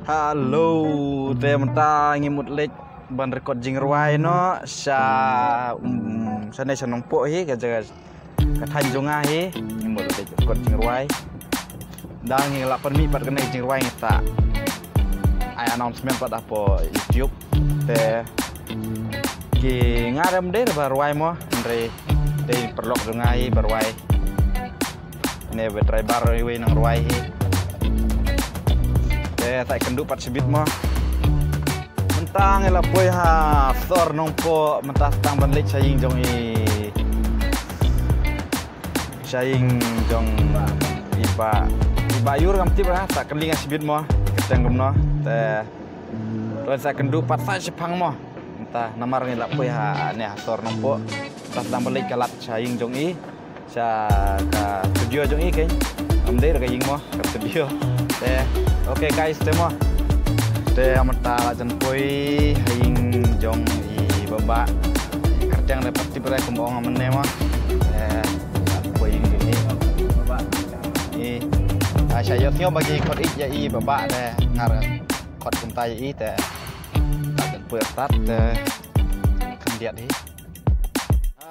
Halo, mentah ngimut lek ban record jing ruai no sa sana sanong po hi kaja kathan jonga hi ngimut lek record jing ruai dang ngila permi pat kena jing ruai ngita ai announcement pat apo YouTube te ki ngarem de bar ruai mo andre de perlok jonga hi bar ruai ne betrai bar wi nang ruai hi tak kenduk pat sebit mo mentang ela poi ha sor nong po mentah tang ban lek saying jong iba yur kam tip tak keling sebit mo keteng gumno te tuan sa kenduk pat sa sepang mo mentah namar ni la poi ha ne sor nong po mentah tang ban lek kalat saying jong sa ka studio jong kan amde ka ying mo ka studio te okay guys, temo. Te amata jan poi haing jong I baba. Kerjang dapat diberi kembang amene mah. Poi ini baba. Saya yo bagi kot ik ya I baba te ngar kot kumtai I te. Jan poi tat te kan diat hi.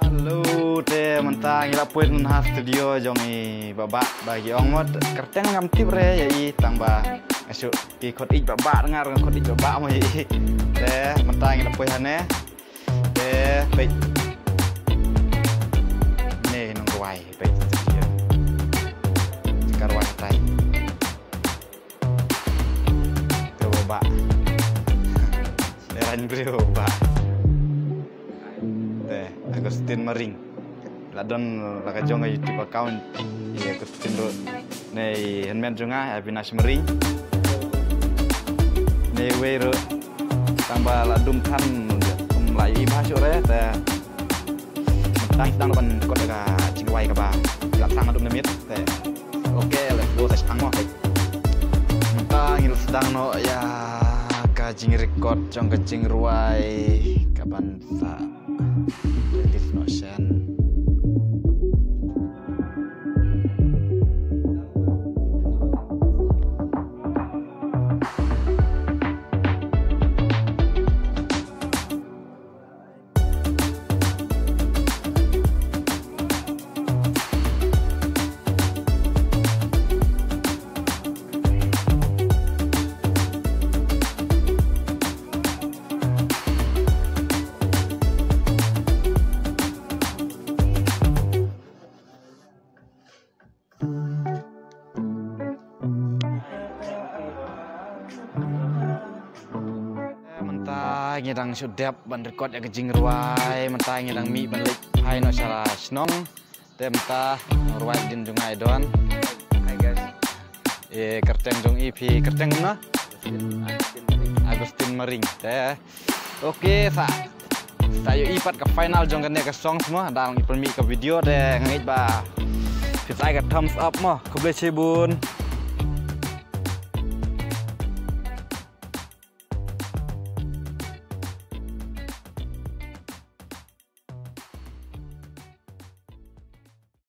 Halo te mentang ila poi ha studio jong I baba bagi ong mod kerjang ngam tip re ya I tambah asuk pi kot ik baba dengar kot ik baba mo I te mentang ila poi hane te pe ne nong ruai pe studio karwan tai ke baba leran brio baba Agustin Maring ladon laka jonga YouTube account ya Agustin ro nei henmen jonga Avinash Maring nei wero tambah ladum kan lai masuk re ta tang ban kot ka cingwai ka ba lak sang adum nemit te oke le go sa sang mo mentang il sedang no ya ka jing record jong ka jing ruai kapan sa This notion. Ngedang sudap ban record ya kejing ruai mentah ngedang mi ban lek hai no salah snong te mentah ruai din jungai don hai guys kerteng jong EP kerteng na Agustin Maring te oke sa sayo ipat ke final jong kan ke song semua dang ipelmi ke video te ngait ba fit ai ke thumbs up mo koble cebun